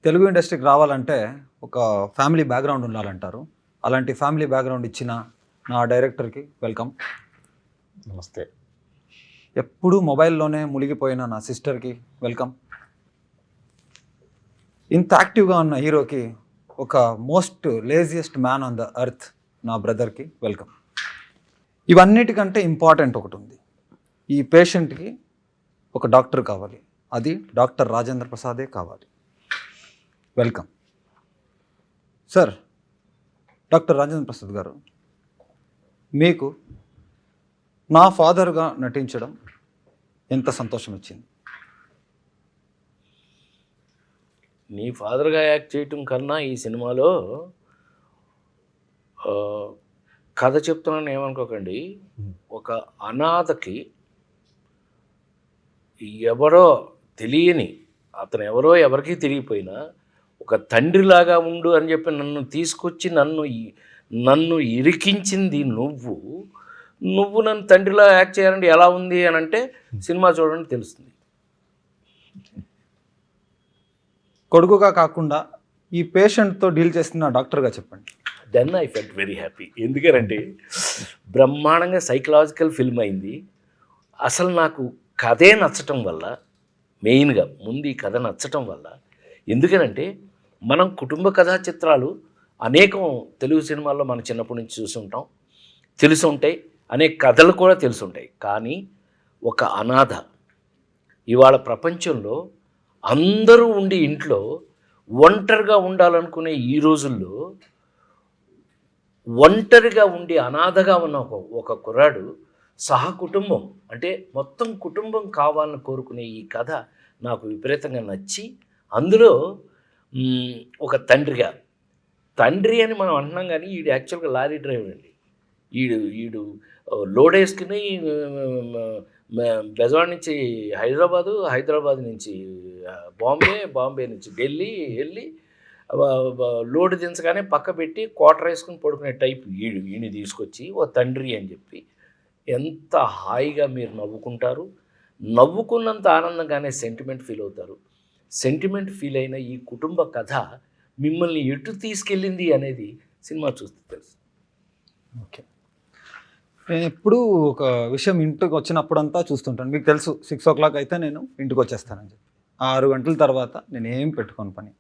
తెలుగు ఇండస్ట్రీకి రావాలంటే ఒక ఫ్యామిలీ బ్యాక్గ్రౌండ్ ఉండాలంటారు. అలాంటి ఫ్యామిలీ బ్యాక్గ్రౌండ్ ఇచ్చిన నా డైరెక్టర్కి వెల్కమ్. నమస్తే. ఎప్పుడూ మొబైల్లోనే మునిగిపోయిన నా సిస్టర్కి వెల్కమ్. ఇంత యాక్టివ్గా ఉన్న హీరోకి ఒక most laziest man on the earth నా బ్రదర్కి వెల్కమ్. ఇవన్నిటికంటే ఇంపార్టెంట్ ఒకటి ఉంది. ఈ పేషెంట్కి ఒక డాక్టర్ కావాలి, అది డాక్టర్ రాజేంద్ర ప్రసాదే కావాలి. Welcome sir. Doctor Rajendra Prasad గారు, మీకు నా ఫాదర్గా నటించడం ఎంత సంతోషం ఇచ్చింది? నీ ఫాదర్గా యాక్ట్ చేయటం కన్నా ఈ సినిమాలో కథ చెప్తున్నాను ఏమనుకోకండి. ఒక అనాథకి ఎవరో తెలియని, అతను ఎవరో ఎవరికీ తెలియపోయినా ఒక తండ్రిలాగా ఉండు అని చెప్పి నన్ను తీసుకొచ్చి నన్ను ఇరికించింది నువ్వు నన్ను తండ్రిలా యాక్ట్ చేయాలంటే ఎలా ఉంది అని అంటే సినిమా చూడండి తెలుస్తుంది. కొడుకుగా కాకుండా ఈ పేషెంట్తో డీల్ చేస్తున్న డాక్టర్గా చెప్పండి. Then I felt very happy. ఎందుకంటే బ్రహ్మాండంగా సైకలాజికల్ ఫిల్మ్ అయింది. అసలు నాకు కథే నచ్చటం వల్ల, మెయిన్గా ముందు ఈ కథ నచ్చటం వల్ల, ఎందుకనంటే మనం కుటుంబ కథా చిత్రాలు అనేకం తెలుగు సినిమాల్లో మనం చిన్నప్పటి నుంచి చూసి ఉంటాం, తెలిసి ఉంటాయి, అనేక కథలు కూడా తెలిసి ఉంటాయి. కానీ ఒక అనాథ ఇవాళ ప్రపంచంలో అందరూ ఉండి ఇంట్లో ఒంటరిగా ఉండాలనుకునే ఈ రోజుల్లో ఒంటరిగా ఉండి అనాథగా ఉన్న ఒక కుర్రాడు సహకుటుంబం అంటే మొత్తం కుటుంబం కావాలని కోరుకునే ఈ కథ నాకు విపరీతంగా నచ్చి, అందులో ఒక తండ్రి అని మనం అంటున్నాం కానీ ఈడు యాక్చువల్గా లారీ డ్రైవర్ అండి. ఈడు లోడ్ వేసుకుని బెజవాడ నుంచి హైదరాబాద్ నుంచి బాంబే నుంచి ఢిల్లీ వెళ్ళి లోడ్ దించగానే పక్క పెట్టి క్వార్టర్ వేసుకుని పడుకునే టైప్ ఈయన తీసుకొచ్చి ఓ తండ్రి అని చెప్పి ఎంత హాయిగా మీరు నవ్వుకుంటారు. నవ్వుకున్నంత ఆనందంగానే సెంటిమెంట్ ఫీల్ అవుతారు. సెంటిమెంట్ ఫీల్ అయిన ఈ కుటుంబ కథ మిమ్మల్ని ఎటు తీసుకెళ్ళింది అనేది సినిమా చూస్తే తెలుసు. ఓకే, నేను ఎప్పుడు ఒక విషయం ఇంటికి వచ్చినప్పుడంతా చూస్తుంటాను. మీకు తెలుసు 6 o'clock అయితే నేను ఇంటికి వచ్చేస్తానని చెప్పి 6 గంటల తర్వాత నేను ఏం పెట్టుకోను పని.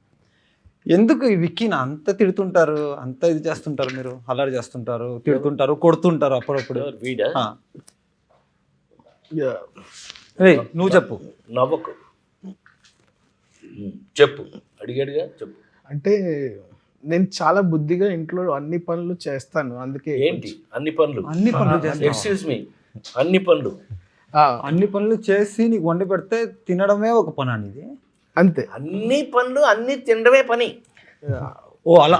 ఎందుకు ఈ విక్కీని అంత తిడుతుంటారు, అంత ఇది చేస్తుంటారు, మీరు అల్లరి చేస్తుంటారు, తిడుతుంటారు, కొడుతుంటారు అప్పుడప్పుడు? నువ్వు చెప్పు. నవ్వకు, చెప్పు, అడిగాడుగా చెప్పు. అంటే నేను చాలా బుద్ధిగా ఇంట్లో అన్ని పనులు చేస్తాను. అందుకే ఏంటి అన్ని పనులు చేస్తాను? ఎక్స్క్యూజ్ మీ, అన్ని పనులు చేసి నీకు వండి పెడితే తినడమే ఒక పని అనేది. అంతే, అన్ని పనులు అన్ని తినడమే పని. ఓ అలా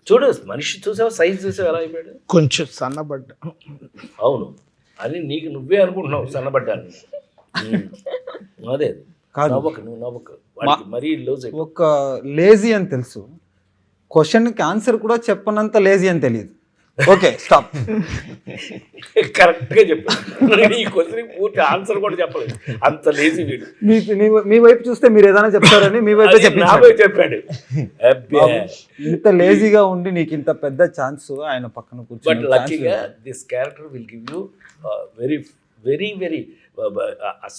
చూడు, మనిషి చూసావు, సైజ్ చూసావు ఎలా అయిపోయాడు, కొంచెం సన్నబడ్డా. అవును, అని నీకు నువ్వే అనుకుంటున్నావు సన్నబడ్డాన్ని. అదే కాదు, నువ్వు నవ్వకు, మరీ లూజ్ అయిపోయి. ఒక లేజీ అని తెలుసు, క్వశ్చన్కి ఆన్సర్ కూడా చెప్పనంత లేజీ అని తెలియదు. Okay, stop. కరెక్ట్గా చెప్పాను. ఈ క్వశ్చన్ పూర్తి ఆన్సర్ కూడా చెప్పలేదు, అంత లేజీ వీడు. మీ వైపు చూస్తే మీరు ఏదైనా చెప్తారని మీ వైపు చెప్పాడు. ఇంత లేజీగా ఉండి నీకు ఇంత పెద్ద ఛాన్స్ ఆయన పక్కన కూర్చొని. బట్ లక్కీగా this character will give you very very very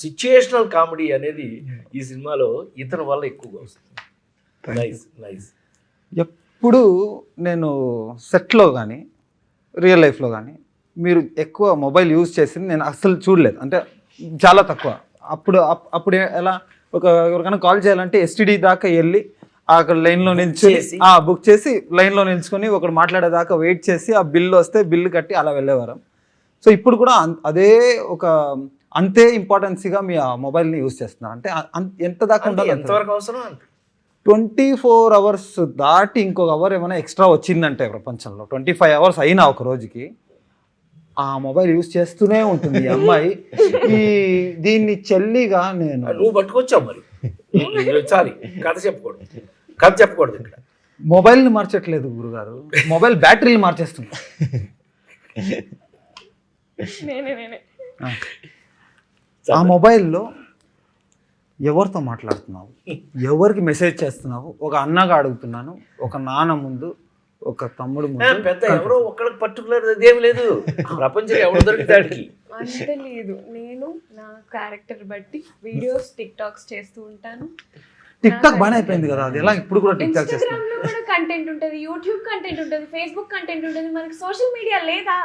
situational comedy అనేది ఈ సినిమాలో ఇతని వల్ల ఎక్కువగా వస్తుంది. నైస్. ఎప్పుడు నేను సెట్లో కానీ రియల్ లైఫ్లో కానీ మీరు ఎక్కువ మొబైల్ యూజ్ చేసింది నేను అస్సలు చూడలేదు, అంటే చాలా తక్కువ. అప్పుడు ఎలా, ఎవరికైనా కాల్ చేయాలంటే ఎస్టీడీ దాకా వెళ్ళి అక్కడ లైన్లో నిల్చుని బుక్ చేసి లైన్లో నిల్చుకొని ఒకడు మాట్లాడేదాకా వెయిట్ చేసి ఆ బిల్లు వస్తే బిల్లు కట్టి అలా వెళ్ళేవారు. సో ఇప్పుడు కూడా అదే ఒక అంతే ఇంపార్టెన్సీగా మీ ఆ మొబైల్ని యూజ్ చేస్తున్నారు. అంటే ఎంత దాకా ఉండాలి, ఎంతవరకు అవసరం? 24 hours దాటి ఇంకొక అవర్ ఏమైనా ఎక్స్ట్రా వచ్చిందంటే ప్రపంచంలో 25 hours అయినా ఒక రోజుకి ఆ మొబైల్ యూజ్ చేస్తూనే ఉంటుంది ఈ అమ్మాయి. దీన్ని చెల్లిగా నువ్వు పట్టుకొచ్చావు మరి. సారీ, కథ చెప్పకూడదు ఇక్కడ. మొబైల్ని మార్చట్లేదు గురుగారు, మొబైల్ బ్యాటరీలు మార్చేస్తుంది. ఆ మొబైల్లో ఎవరితో మాట్లాడుతున్నావు, ఎవరికి మెసేజ్ చేస్తున్నావు, ఒక అన్నగా అడుగుతున్నాను, ఒక నాన్న ముందు, ఒక తమ్ముడు ముందు. పెద్ద ఎవరో ఒక్కడికి పర్టికులర్ అదేం లేదు, ప్రపంచం ఎవరు దొరికితాడికి అంత లేదు. నేను నా క్యారెక్టర్ బట్టి వీడియోస్ టిక్ టాక్స్ చేస్తూ ఉంటాను. టిక్ టాక్ బాగానే అయిపోయింది కదా, అది ఎలా ఇప్పుడు కూడా టిక్ టాక్ చేస్తాను. ఇన్స్టాగ్రామ్ లో కూడా కంటెంట్ ఉంటుంది, యూట్యూబ్ కంటెంట్ ఉంటుంది, ఫేస్బుక్ కంటెంట్ ఉంటుంది. మనకి సోషల్ మీడియా లేదా?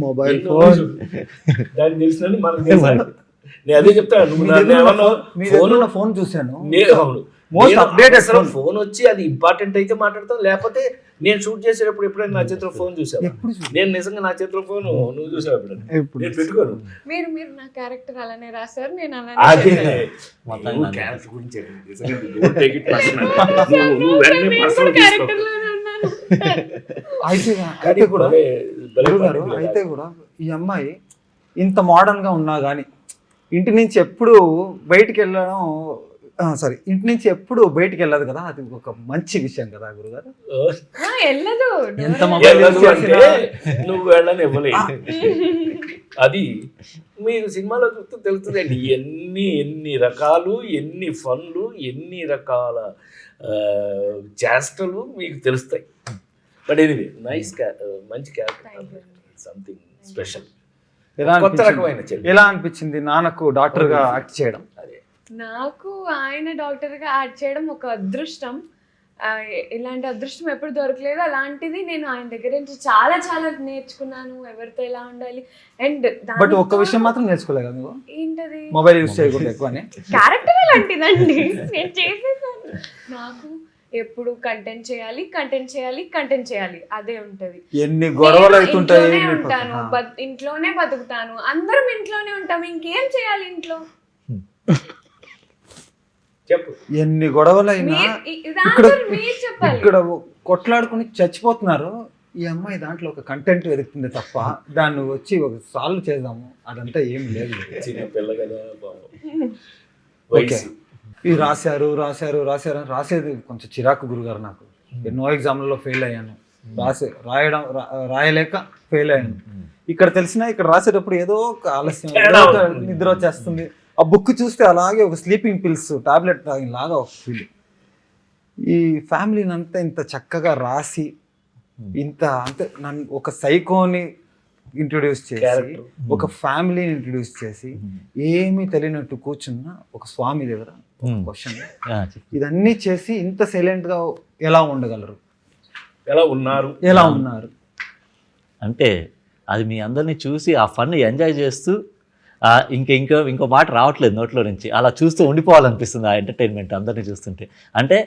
మొబైల్ ఫోన్ దాన్ని తెలిసిన మనకు తెలుసు. నేను అదే చెప్తాను, నువ్వు నన్ను ఏమన్నా ఫోన్ ఫోన్ చూశాను. అవును, మోస్ట్ అప్డేటెడ్ ఫోన్ వచ్చి అది ఇంపార్టెంట్ అయితే మాట్లాడతాం, లేకపోతే నేను షూట్ చేసేటప్పుడు ఎప్పుడైనా నా చేతిలో ఫోన్ చూసాను. నేను నిజంగా నా చేతిలో ఫోన్ నువ్వు చూసావు ఎప్పుడైనా? నేను పెట్టుకోను. మీరు నా క్యారెక్టర్ అలానే రాశారు, నేను అదే అలానే నువ్వు క్యారెక్టర్ గురించి నిజంగా don't take it personal. నువ్వు వెంటనే personal తీసుకో. క్యారెక్టర్ లోనే ఉన్నాను. అయితే కూడా గురుగారు, అయితే కూడా ఈ అమ్మాయి ఇంత మోడర్న్ గా ఉన్నా కానీ ఇంటి నుంచి ఎప్పుడు బయటికి వెళ్ళడం, సారీ, ఇంటి నుంచి ఎప్పుడు బయటికి వెళ్ళదు కదా, అది ఒక మంచి విషయం కదా గురుగారు. వెళ్ళదు. ఎంత మొబైల్ యూజ్ అంటే చేసినా నువ్వు వెళ్ళని ఇవ్వలేదు. అది మీరు సినిమాలో చూస్తే తెలుస్తుందండి, ఎన్ని రకాలు, ఎన్ని ఫన్లు, ఎన్ని రకాల చేష్టలు మీకు తెలుస్తాయి. బట్ ఎనీవే నైస్, మంచి క్యారెక్టర్, సంథింగ్ స్పెషల్. కొత్త రకమైన చెల్లి. ఎలా అనిపించింది నాన్నకు డాక్టర్ గా యాక్ట్ చేయడం? అదే నాకు ఆయన డాక్టర్ గా యాడ్ చేయడం ఒక అదృష్టం. ఇలాంటి అదృష్టం ఎప్పుడు దొరకలేదు. అలాంటిది నేను ఆయన దగ్గర నుంచి చాలా చాలా నేర్చుకున్నాను, ఎవరితో ఎలా ఉండాలి. అండ్ బట్ ఒక్క విషయం మాత్రం నేర్చుకోలేదు కదా నువ్వు, ఏంటది? మొబైల్ యూజ్ చేయకూడదు ఎక్కువనే. క్యారెక్టర్ అలాంటిదండి, నేను చేసేసాను. నాకు ఎప్పుడు కంటెంట్ చేయాలి, కంటెంట్ చేయాలి, కంటెంట్ చేయాలి, అదే ఉంటది. ఎన్ని గొడవలు అవుతుంటాయి. ఇంట్లోనే ఉంటాను, ఇంట్లోనే బతుకుతాను, అందరం ఇంట్లోనే ఉంటాం, ఇంకేం చేయాలి ఇంట్లో? చెప్పు. ఎన్ని గొడవలైనా మీరు చెప్పాలి. ఇక్కడ కొట్లాడుకుని చచ్చిపోతున్నారు, ఈ అమ్మాయి దాంట్లో ఒక కంటెంట్ వెతుకుతుంది తప్ప దాన్ని వచ్చి ఒక సాల్వ్ చేద్దాము అదంతా ఏం లేదు. చిన్న పిల్ల కదా పాపం. ఓకే, ఇది రాశారు రాశారు రాశారు అని రాసేది కొంచెం చిరాకు గురుగారు. నాకు ఎన్నో ఎగ్జామ్లలో ఫెయిల్ అయ్యాను, రాయలేక ఫెయిల్ అయ్యాను. ఇక్కడ తెలిసినా ఇక్కడ రాసేటప్పుడు ఏదో ఒక ఆలస్యం, ఏదో ఒక నిద్ర వచ్చేస్తుంది. ఆ బుక్ చూస్తే అలాగే ఒక స్లీపింగ్ పిల్స్ టాబ్లెట్ తాగినలాగా ఒక ఫీల్. ఈ ఫ్యామిలీని అంతా ఇంత చక్కగా రాసి ఇంత అంటే నన్ను ఒక సైకోని ఇంట్రొడ్యూస్ చేసి, ఒక ఫ్యామిలీని ఇంట్రొడ్యూస్ చేసి, ఏమీ తెలియనట్టు కూర్చున్న ఒక స్వామి దగ్గర క్వశ్చన్, ఇదన్నీ చేసి ఇంత సైలెంట్ గా ఎలా ఉండగలరు, ఎలా ఉన్నారు అంటే అది మీ అందరినీ చూసి ఆ ఫన్ ఎంజాయ్ చేస్తూ ఇంకో మాట రావట్లేదు నోట్లో నుంచి, అలా చూస్తూ ఉండిపోవాలనిపిస్తుంది ఆ ఎంటర్టైన్మెంట్ అందరినీ చూస్తుంటే. అంటే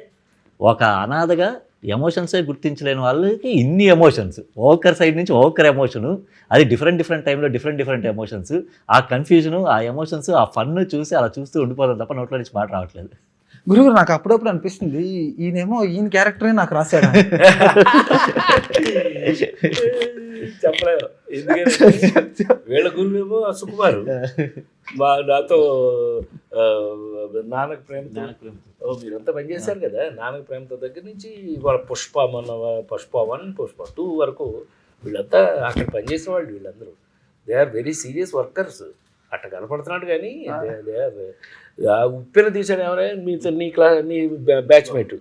ఒక అనాథగా ఎమోషన్సే గుర్తించలేని వాళ్ళకి ఇన్ని ఎమోషన్స్, ఒక్కరి సైడ్ నుంచి ఒక్కరి ఎమోషను, అది డిఫరెంట్ టైంలో డిఫరెంట్ ఎమోషన్స్, ఆ కన్ఫ్యూజను, ఆ ఎమోషన్స్, ఆ ఫన్ చూసి అలా చూస్తూ ఉండిపోవాలి తప్ప నోట్లో నుంచి మాట రావట్లేదు. గురువు నాకు అప్పుడప్పుడు అనిపిస్తుంది ఈయనేమో ఈయన క్యారెక్టరే నాకు రాశాడు. చెప్పలేదు, ఎందుకంటే వీళ్ళ గురువేమో సుకుమారు, నాతో నాన్నకు ప్రేమతో మీరంతా పనిచేశారు కదా, నాన్నకు ప్రేమతో దగ్గర నుంచి వాళ్ళ పుష్ప 1, పుష్ప 2 వరకు వీళ్ళంతా అక్కడ పనిచేసే వాళ్ళు. వీళ్ళందరూ they are very serious workers. అట్ట కనపడుతున్నాడు కానీ ఉప్పెన తీసాడు ఎవరైనా మీతో నీ బ్యాచ్మేట్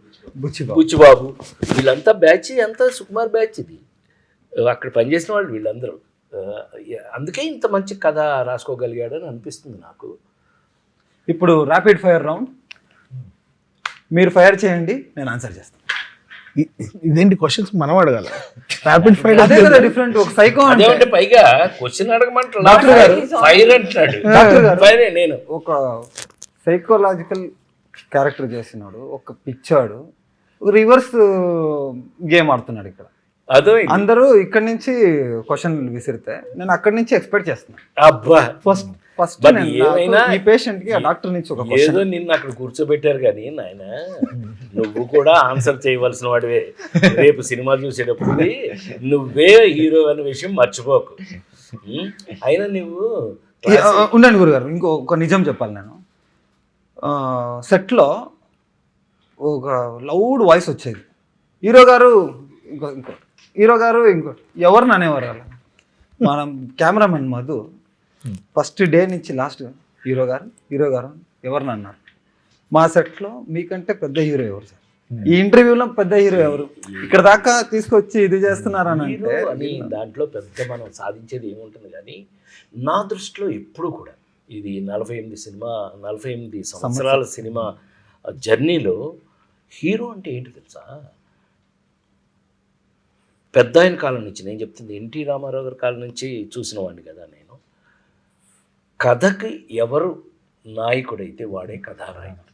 బుచ్చిబాబు, వీళ్ళంతా బ్యాచ్ అంతా సుకుమార్ బ్యాచ్. ఇది అక్కడ పనిచేసిన వాళ్ళు వీళ్ళందరూ. అందుకే ఇంత మంచి కథ రాసుకోగలిగాడని అనిపిస్తుంది నాకు. ఇప్పుడు ర్యాపిడ్ ఫైర్ రౌండ్, మీరు ఫైర్ చేయండి, నేను ఆన్సర్ చేస్తాను. ఇదేంటి క్వశ్చన్స్ మనం అడగాలి? ర్యాపిడ్ ఫైర్ అదే కదా డిఫరెంట్. ఒక సైకో అంటే పైగా క్వశ్చన్ అడగమంటారు, ఫైర్ అంటున్నాడు. ఫైర్ నేను ఒక సైకోలాజికల్ క్యారెక్టర్ చేసినాడు, ఒక పిచ్చాడు, రివర్స్ గేమ్ ఆడుతున్నాడు. ఇక్కడ అదో అందరూ ఇక్కడ నుంచి క్వశ్చన్ విసిరితే నేను అక్కడి నుంచి ఎక్స్పెక్ట్ చేస్తున్నాను. అబ్బా, ఫస్ట్ ఏమైనా ఈ పేషెంట్ కి డాక్టర్ నుంచి ఒక ఏదో నిన్ను అక్కడ కూర్చోబెట్టారు కానీ నాయన నువ్వు కూడా ఆన్సర్ చేయవలసిన వాడివే. రేపు సినిమా చూసేటప్పుడు నువ్వే హీరో అనే విషయం మర్చిపోకు. అయినా నువ్వు ఉండండి గురుగారు, ఇంకొక నిజం చెప్పాలి. నేను సెట్లో ఒక లౌడ్ వాయిస్ వచ్చేది, హీరో గారు ఇంకో ఎవరిని అనేవారు అలా. మనం కెమెరామెన్ మధు ఫస్ట్ డే నుంచి లాస్ట్ హీరో గారు ఎవరిని అన్నారు మా సెట్లో మీకంటే పెద్ద హీరో ఎవరు సార్? ఈ ఇంటర్వ్యూలో పెద్ద హీరో ఎవరు? ఇక్కడ దాకా తీసుకొచ్చి ఇది చేస్తున్నారని హీరో అంటే అని దాంట్లో పెద్ద మనం సాధించేది ఏముంటుంది కానీ నా దృష్టిలో ఎప్పుడు కూడా ఇది 48 సంవత్సరాల సినిమా జర్నీలో హీరో అంటే ఏంటి తెలుసా? పెద్ద ఆయన కాలం నుంచి నేను చెప్తుంది ఎన్టీ రామారావు గారి కాలం నుంచి చూసిన వాడిని కదా నేను. కథకి ఎవరు నాయకుడైతే వాడే కథానాయకుడు.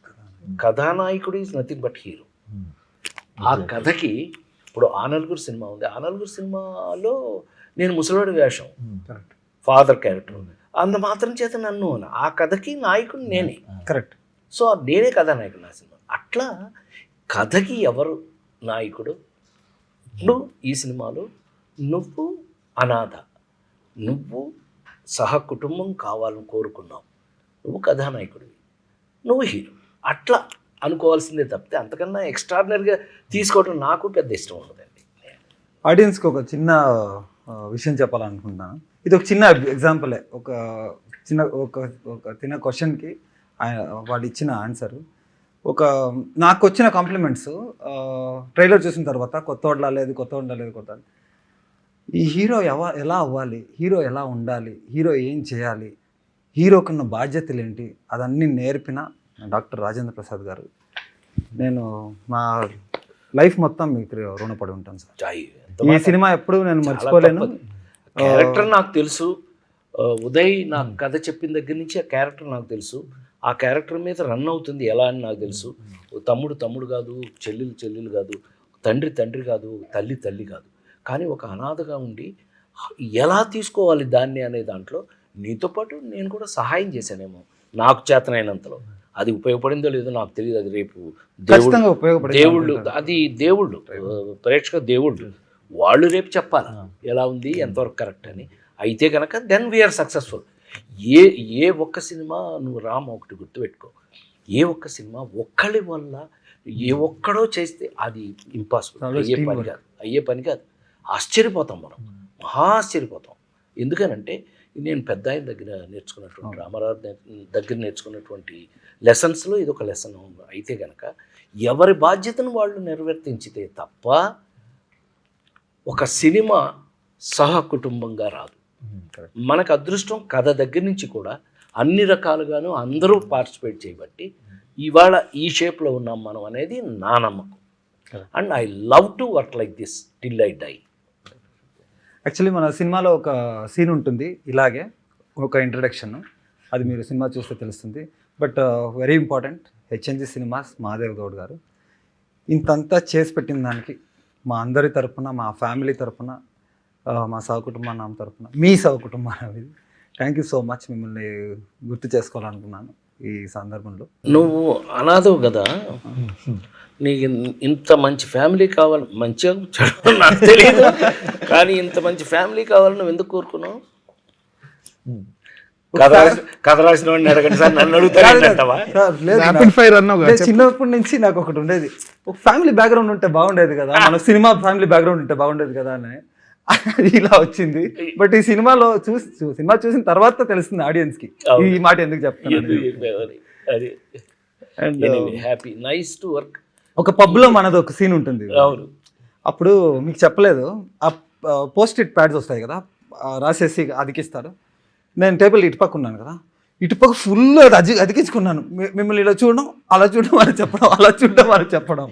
కథానాయకుడు ఈజ్ నథింగ్ బట్ హీరో. ఆ కథకి ఇప్పుడు ఆ నలుగురు సినిమా ఉంది. ఆ నలుగురు సినిమాలో నేను ముసలివాడి వేషం, ఫాదర్ క్యారెక్టర్ అంత మాత్రం చేత నన్ను ఆ కథకి నాయకుడు నేనే. కరెక్ట్. సో నేనే కథానాయకుడు నా సినిమా. అట్లా కథకి ఎవరు నాయకుడు? ఇప్పుడు ఈ సినిమాలో నువ్వు అనాథ, నువ్వు సహకుటుంబం కావాలని కోరుకున్నావు, నువ్వు కథానాయకుడివి, నువ్వు హీరో, అట్లా అనుకోవాల్సిందే తప్పితే అంతకన్నా ఎక్స్ట్రాడినరీగా తీసుకోవడం నాకు పెద్ద ఇష్టం ఉండదండి. ఆడియన్స్కి ఒక చిన్న విషయం చెప్పాలనుకుంటున్నాను. ఇది ఒక చిన్న ఎగ్జాంపులే. ఒక చిన్న క్వశ్చన్కి వాడు ఇచ్చిన ఆన్సరు. నాకు వచ్చిన కాంప్లిమెంట్స్ ట్రైలర్ చూసిన తర్వాత కొత్త లేదు. ఈ హీరో ఎలా అవ్వాలి, హీరో ఎలా ఉండాలి, హీరో ఏం చేయాలి, హీరోకున్న బాధ్యతలు ఏంటి, అదన్నీ నేర్పిన డాక్టర్ రాజేంద్ర ప్రసాద్ గారు. నేను నా లైఫ్ మొత్తం మీకు రుణపడి ఉంటాను సార్. ఈ సినిమా ఎప్పుడు నేను మర్చిపోలేను. క్యారెక్టర్ నాకు తెలుసు. ఉదయ్ నాకు కథ చెప్పిన దగ్గర నుంచి ఆ క్యారెక్టర్ నాకు తెలుసు. ఆ క్యారెక్టర్ మీద రన్ అవుతుంది ఎలా అని నాకు తెలుసు. తమ్ముడు కాదు, చెల్లెలు కాదు, తండ్రి కాదు, తల్లి కాదు, కానీ ఒక అనాథగా ఉండి ఎలా తీసుకోవాలి దాన్ని అనే దాంట్లో నీతో పాటు నేను కూడా సహాయం చేశానేమో నాకు చేతనైనంతలో. అది ఉపయోగపడిందో లేదో నాకు తెలియదు. అది రేపు దేవుళ్ళు అది దేవుళ్ళు ప్రేక్షక దేవుళ్ళు వాళ్ళు రేపు చెప్పాలి ఎలా ఉంది, ఎంతవరకు కరెక్ట్ అని. అయితే కనుక దెన్ వీఆర్ సక్సెస్ఫుల్. ఏ ఒక్క సినిమా నువ్వు రామ్ ఒకటి గుర్తుపెట్టుకో, ఏ ఒక్క సినిమా ఒక్కళ్ళ వల్ల ఏ ఒక్కడో చేస్తే అది ఇంపాసిబుల్, అయ్యే పని కాదు. ఆశ్చర్యపోతాం మనం, మహా ఆశ్చర్యపోతాం. ఎందుకనంటే నేను పెద్ద ఆయన దగ్గర నేర్చుకున్నటువంటి రామారావు దగ్గర నేర్చుకున్నటువంటి లెసన్స్లో ఇది ఒక లెసన్. అయితే కనుక ఎవరి బాధ్యతను వాళ్ళు నెరవేర్తించితే తప్ప ఒక సినిమా సహకుటుంబంగా రాదు. మనకు అదృష్టం కథ దగ్గర నుంచి కూడా అన్ని రకాలుగాను అందరూ పార్టిసిపేట్ చేయబట్టి ఇవాళ ఈ షేప్లో ఉన్నాం మనం అనేది నా నమ్మకం. And I love to work like this till I die. Actually మన సినిమాలో ఒక సీన్ ఉంటుంది ఇలాగే, ఒక ఇంట్రడక్షన్. అది మీరు సినిమా చూస్తే తెలుస్తుంది. But very important, HNG cinemas Madev Goud గారు ఇంతంతా చేసి పెట్టిన దానికి మా అందరి తరపున, మా ఫ్యామిలీ తరపున, మా సహకుటుంబాన్ని తరపున, మీ సహకుటుంబాన్ని థ్యాంక్ యూ సో మచ్. మిమ్మల్ని గుర్తు చేసుకోవాలనుకున్నాను ఈ సందర్భంలో. నువ్వు అనాథవు కదా, నీకు ఇంత మంచి ఫ్యామిలీ కావాలి, మంచిగా చెడు నాకు తెలియదు కానీ ఇంత మంచి ఫ్యామిలీ కావాలని నువ్వు ఎందుకు కోరుకున్నావు? కథ రాసిన వాడిని అడగండి సార్, నన్ను అడుగుతావా? చిన్నప్పటి నుంచి నాకు ఒకటి ఉండేది, ఒక ఫ్యామిలీ బ్యాక్గ్రౌండ్ ఉంటే బాగుండేది కదా, మన సినిమా ఫ్యామిలీ బ్యాక్గ్రౌండ్ ఉంటే బాగుండేది కదా అని ఇలా వచ్చింది. బట్ ఈ సినిమాలో సినిమా చూసిన తర్వాత తెలుస్తుంది ఆడియన్స్ కి ఈ మాట ఎందుకు చెప్తాను. Happy nice to work. ఒక పబ్ లో మనది ఒక సీన్ ఉంటుంది. అప్పుడు మీకు చెప్పలేదు, ఆ పోస్ట్ ఇట్ ప్యాడ్స్ వస్తాయి కదా, రాసేసి అతికిస్తారు. నేను టేబుల్ ఇటుపక్క ఉన్నాను కదా, ఇటుపక్క ఫుల్ అతికించుకున్నాను. మిమ్మల్ని ఇలా చూడడం, అలా చూడడం, అని చెప్పడం, అలా చూడడం, అని చెప్పడం.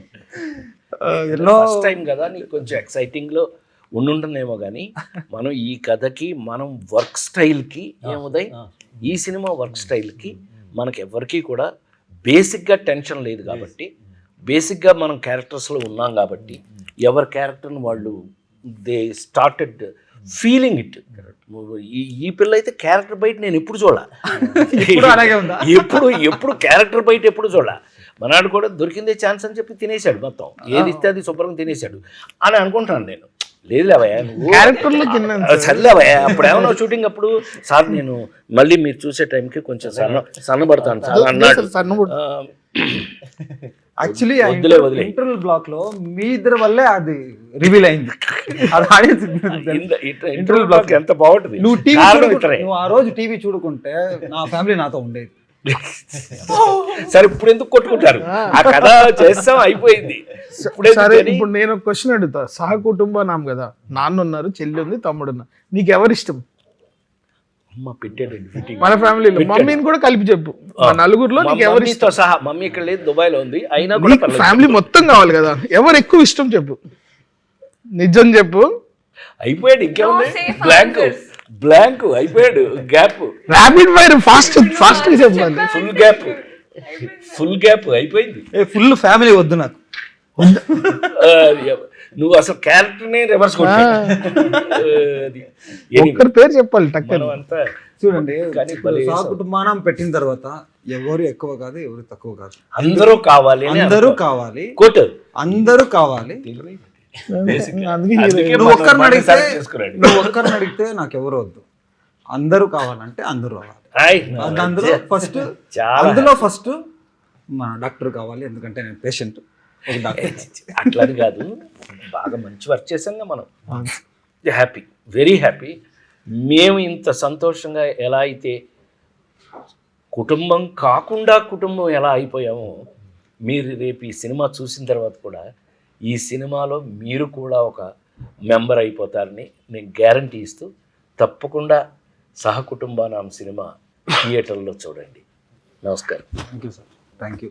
ఫస్ట్ టైం కదా, నీకు కొంచెం ఎక్సైటింగ్లో ఉండుంటుందేమో కానీ మనం ఈ కథకి, మనం వర్క్ స్టైల్కి ఏముదై ఈ సినిమా వర్క్ స్టైల్కి మనకి ఎవరికి కూడా బేసిక్గా టెన్షన్ లేదు కాబట్టి, బేసిక్గా మనం క్యారెక్టర్స్లో ఉన్నాం కాబట్టి ఎవరి క్యారెక్టర్ని వాళ్ళు దే స్టార్టెడ్ ఫీలింగ్ ఇట్. ఈ పిల్ల అయితే క్యారెక్టర్ బయట నేను ఎప్పుడు చూడాలి, ఎప్పుడు క్యారెక్టర్ బయట ఎప్పుడు చూడాలి. మనాడు కూడా దొరికిందే ఛాన్స్ అని చెప్పి తినేశాడు, మొత్తం ఏది ఇస్తే అది శుభ్రంగా తినేశాడు అని అనుకుంటున్నాను నేను. లేదు లేవయ్యా నువ్వు చల్లేవయ్యా, అప్పుడు ఏమన్నా షూటింగ్ అప్పుడు సార్ నేను మళ్ళీ మీరు చూసే టైంకి కొంచెం సన్నబడతాను సార్ అన్నాడు. యాక్చువల్లీ ఇంటర్వల్ బ్లాక్ లో మీ ఇద్దరి వల్లే అది రివీల్ అయింది. ఇంటర్వల్ బ్లాక్ ఎంత బాగుంటుంది. నువ్వు ఆ రోజు టీవీ చూడుకుంటే నా ఫ్యామిలీ నాతో ఉండేది. సరే ఇప్పుడు ఎందుకు కొట్టుకుంటారు? ఆ కథ చేస్తాం, అయిపోయింది. ఇప్పుడు సరే ఎందుకని? ఇప్పుడు నేను ఒక క్వశ్చన్ అడుగుతా. సహకుటుంబ నాం కదా, నాన్న ఉన్నారు, చెల్లి ఉంది, తమ్ముడు ఉన్నారు, నీకు ఎవరు ఇష్టం? అమ్మ పెట్టాడండి ఫిట్టింగ్. మన ఫ్యామిలీలో మమ్మీని కూడా కలిపి చెప్పు. మన నలుగురిలో నీకు ఎవరు ఇష్టం? మమ్మీతో సహా. మమ్మీ ఇక్కడ లేదు, దుబాయ్ లో ఉంది, అయినా కూడా నీకు ఫ్యామిలీ మొత్తం కావాలి కదా, ఎవరు ఎక్కువ ఇష్టం చెప్పు, నిజం చెప్పు. అయిపోయాడు. ఇంకేముంది? No safe blank answers. Blank అయిపోయాడు. Gap, rapid fire, fast fast చెప్పాలి. ఫుల్ గ్యాప్, ఫుల్ గ్యాప్ అయిపోయింది. ఫుల్ ఫ్యామిలీ వద్దు నాకు. ఆ, నువ్వు అసలు క్యారెక్టర్నే రివర్స్ కొట్టా. ఒక్కరి పేరు చెప్పాలి టక్కని. అంతా చూడండి, కానీ భలే సహకుటుంబానం పెట్టిన తర్వాత ఎవరు ఎక్కువ కాదు, ఎవరు తక్కువ కాదు, అందరూ కావాలి అని అందరూ అనుకో. కావాలి, కొట్టు. అందరూ కావాలి. అందుకే అందుకే నువ్వు ఒక్కరిని మనం అడిగితే select చేసుకున్నాడు. నువ్వు ఒక్కరిని అడిగితే నాకు ఎవరు వద్దు, అందరూ కావాలంటే అందరూ రావాలి. ఆయ్, అందులో ఫస్ట్ చాలా అందులో ఫస్ట్ మన డాక్టర్ కావాలి, ఎందుకంటే నేను పేషెంట్. ఒక డాక్టర్ అట్లా అని కాదు, బాగా మంచి వర్క్ చేసాంగా మనం. Happy, very happy. మేము ఇంత సంతోషంగా ఎలా అయితే కుటుంబం కాకుండా కుటుంబం ఎలా అయిపోయామో, మీరు రేపు ఈ సినిమా చూసిన తర్వాత కూడా ఈ సినిమాలో మీరు కూడా ఒక మెంబర్ అయిపోతారని నేను గ్యారంటీ ఇస్తూ, తప్పకుండా సహకుటుంబానాం సినిమా థియేటర్లో చూడండి. నమస్కారం. Thank you sir, thank you.